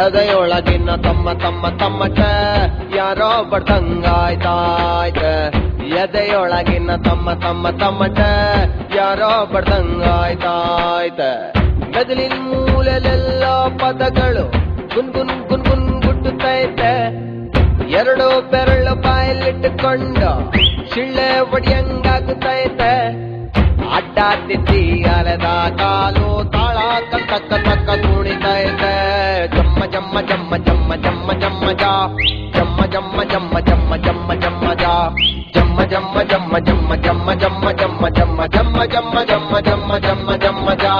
ಎದೆಯೊಳಗಿನ ತಮ್ಮ ತಮ್ಮ ತಮ್ಮಟ ಯಾರೋ ಬಡ್ದಂಗಾಯ್ತಾಯ್ತ ಎದೆಯೊಳಗಿನ ತಮ್ಮ ತಮ್ಮ ತಮ್ಮಟ ಯಾರೋ ಬಡ್ದಂಗಾಯ್ತಾಯ್ತ ಮೆದುಳಿನ ಮೂಲೆಲೆಲ್ಲ ಪದಗಳು ಗುನ್ಗುನ್ ಗುನ್ಗುನ್ ಗುಟ್ಟುತ್ತೈತೆ ಎರಡು ಬೆರಳು ಬಾಯಲ್ಲಿಟ್ಟುಕೊಂಡು ಶಿಳ್ಳೆ ಒಡಿಯಂಗಾಗುತ್ತೈತೆ ಅಡ್ಡಾದಿದ್ದಿ ಅಲೆದ ಕಾಲು ತಾಳ ತಕ್ಕ ತಕ್ಕ ಕುಣಿತೈತೆ ಜಮ್ಮ ಜಮ್ಮ ಜಮ್ಮ ಜಮ್ಮ ಜಮ್ಮ ಜಮ್ಮ ಜಾ ಜಮ್ಮ ಜಮ್ಮ ಜಮ್ಮ ಜಮ್ಮ ಜಮ್ಮ ಜಮ್ಮ ಜಾ ಜಮ್ಮ ಜಮ್ಮ ಜಮ್ಮ ಜಮ್ಮ ಜಮ್ಮ ಜಮ್ಮ ಜಮ್ಮ ಜಮ್ಮ ಜಮ್ಮ ಜಮ್ಮ ಜಮ್ಮ ಜಮ್ಮ ಜಮ್ಮ ಜಮ್ಮ ಜಾ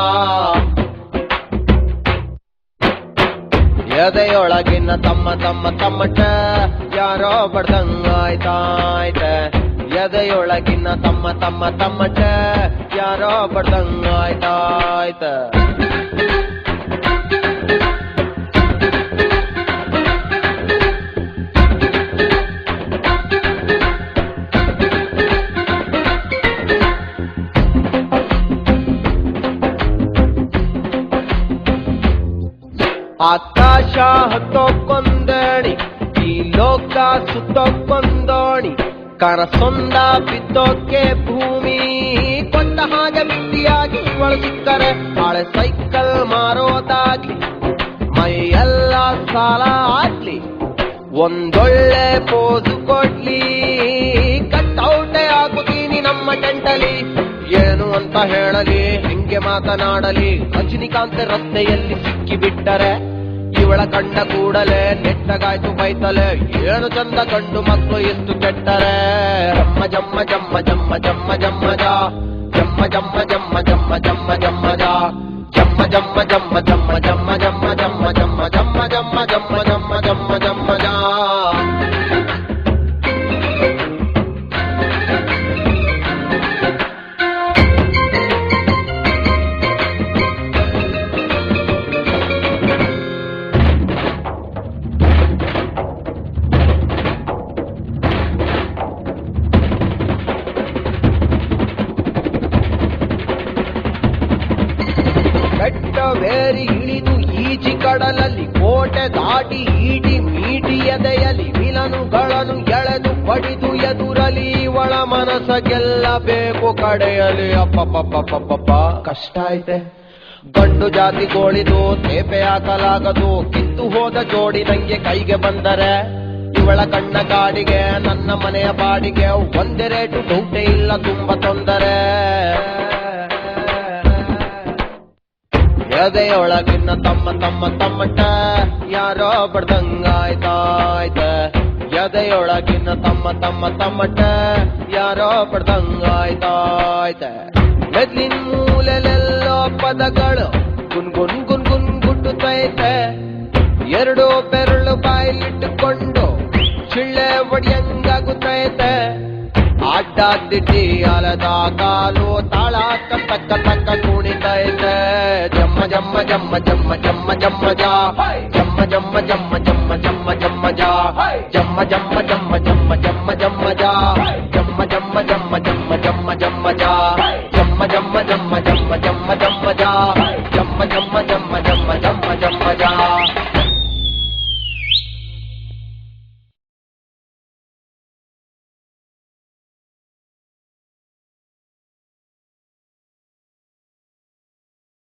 ಎದೆಯೊಳಗಿನ ತಮ್ಮ ತಮ್ಮ ತಮ್ಮಟ ಯಾರೋ ಬಡ್ದಂಗಾಯ್ತಾಯ್ತ ಎದೆಯೊಳಗಿನ ತಮ್ಮ ತಮ್ಮ ತಮ್ಮಟ ಯಾರೋ ಬಡ್ದಂಗಾಯ್ತಾಯ್ತ ಆಕಾಶ ಹತ್ತೋಕೊಂದಣಿ ಈ ಲೋಕ ಸುತ್ತೋಕೊಂದೋಣಿ ಕನಸೊಂದ ಬಿದ್ದೋಕೆ ಭೂಮಿ ಕೊಟ್ಟ ಹಾಗೆ ಬಿಟ್ಟಿಯಾಗಿ ಬಳಸಿಕ್ಕರೆ ಹಳೆ ಸೈಕಲ್ ಮಾರೋದಾಗ್ಲಿ ಮೈಯೆಲ್ಲ ಸಾಲ ಆಗ್ಲಿ ಒಂದೊಳ್ಳೆ ಪೋಸು ಕೊಡ್ಲಿ ಕಟ್ಔಟೆ ಹಾಕುತ್ತೀನಿ ನಮ್ಮ ಟೆಂಟಲಿ ಏನು ಅಂತ ಹೇಳಲಿ ಹೆಂಗೆ ಮಾತನಾಡಲಿ ರಜನಿಕಾಂತ್ ರಸ್ತೆಯಲ್ಲಿ ಸಿಕ್ಕಿ ಬಿಟ್ಟರೆ ಇವಳ ಕಂಡ ಕೂಡಲೇ ನೆಟ್ಟಗಾಯ್ತು ಬೈತಲೆ ಏನು ಚಂದ ಕಂಡು ಮಕ್ಕಳು ಎಷ್ಟು ಕೆಟ್ಟರೆ ಜಮ್ಮ ಜಮ್ಮ ಜಮ್ಮ ಜಮ್ಮ ಜಮ್ಮ ಜಮ್ಮ ಜಾ ಜಮ್ಮ ಜಮ್ಮ ಜಮ್ಮ ಜಮ್ಮ ಜಮ್ಮ ಜಮ್ಮ ಜಾ ಜಮ್ಮ ಜಮ್ಮ ಜಮ್ಮ ಜಮ್ಮ ಜಮ್ಮ ಜಮ್ಮ ಜಮ್ಮ ಜಮ್ಮ ಜಮ್ಮ ಜಮ್ಮ ಜಮ್ಮ ಜಮ್ಮ ಜಮ್ಮ ಜಮ್ಮ ಜಾ ಬೆಟ್ಟವೇರಿ ಇಳಿದು ಈಜಿ ಕಡಲಲ್ಲಿ ಕೋಟೆ ದಾಟಿ ಈಟಿ ಮೀಟಿ ಎದೆಯಲಿ ವಿಲನುಗಳನ್ನು ಎಳೆದು ಪಡಿದು ಎದುರಲಿ ಒಳ ಮನಸ ಗೆಲ್ಲಬೇಕು ಕಡೆಯಲಿ ಅಪ್ಪಪ್ಪಪ್ಪಪ್ಪಪ್ಪ ಕಷ್ಟ ಐತೆ ಗಂಡು ಜಾತಿ ಗೋಳಿದು ತೇಪೆ ಹಾಕಲಾಗದು ಕಿತ್ತು ಹೋದ ಜೋಡಿ ನಂಗೆ ಕೈಗೆ ಬಂದರೆ ಇವಳ ಕಣ್ಣ ಕಾಡಿಗೆ ನನ್ನ ಮನೆಯ ಬಾಡಿಗೆ ಒಂದೇ ರೇಟು ಡೌಟೇ ಇಲ್ಲ ತುಂಬ ತೊಂದರೆ ಎದೆಯೊಳಗಿನ ತಮ್ಮ ತಮ್ಮ ತಮ್ಮಟ ಯಾರೋ ಬಡ್ದಂಗಾಯ್ತಾಯ್ತ ಎದೆಯೊಳಗಿನ ತಮ್ಮ ತಮ್ಮ ತಮ್ಮಟ ಯಾರೋ ಬಡ್ದಂಗಾಯ್ತಾಯ್ತ ಮೆದ್ಲಿನ ಮೂಲೆಲೆಲ್ಲೋ ಪದಗಳು ಗುನ್ಗುನ್ ಗುನ್ಗುನ್ ಗುಟ್ಟುತ್ತೈತೆ ಎರಡು ಬೆರಳು ಬಾಯಲ್ಲಿಟ್ಟುಕೊಂಡು ಶಿಳ್ಳೆ ಒಡಿಯಂಗಾಗುತ್ತೈತೆ ಅಡ್ಡಾದಿಡ್ಡಿ ಅಲದ ಕಾಲು ತಾಳ ತಕ್ಕ ತಕ್ಕ ಕುಣಿತೈತೆ ಜಮ್ಮ ಜಮ್ಮ ಜಮ್ಮ ಜಮ್ಮ ಜಮ್ಮ ಜಮ್ಮ ಜಾ ಜಮ್ಮ ಜಮ್ಮ ಜಮ್ಮ ಜಮ್ಮ ಜಮ್ಮ ಜಮ್ಮ ಜಾ ಜಮ್ಮ ಜಮ್ಮ ಜಮ್ಮ ಜಮ್ಮ ಜಮ್ಮ ಜಮ್ಮ ಜಾ ಜಮ್ಮ ಜಮ್ಮ ಜಮ್ಮ ಜಮ್ಮ ಜಮ್ಮ ಜಮ್ಮ ಜಾ ಜಮ್ಮ ಜಮ್ಮ ಜಮ್ಮ ಜಮ್ಮ ಜಮ್ಮ ಜಮ್ಮ ಜಾ ಜಮ್ಮ ಜಮ್ಮ ಜಮ್ಮ ಜಮ್ಮ ಜಮ್ಮ ಜಮ್ಮ ಜಾ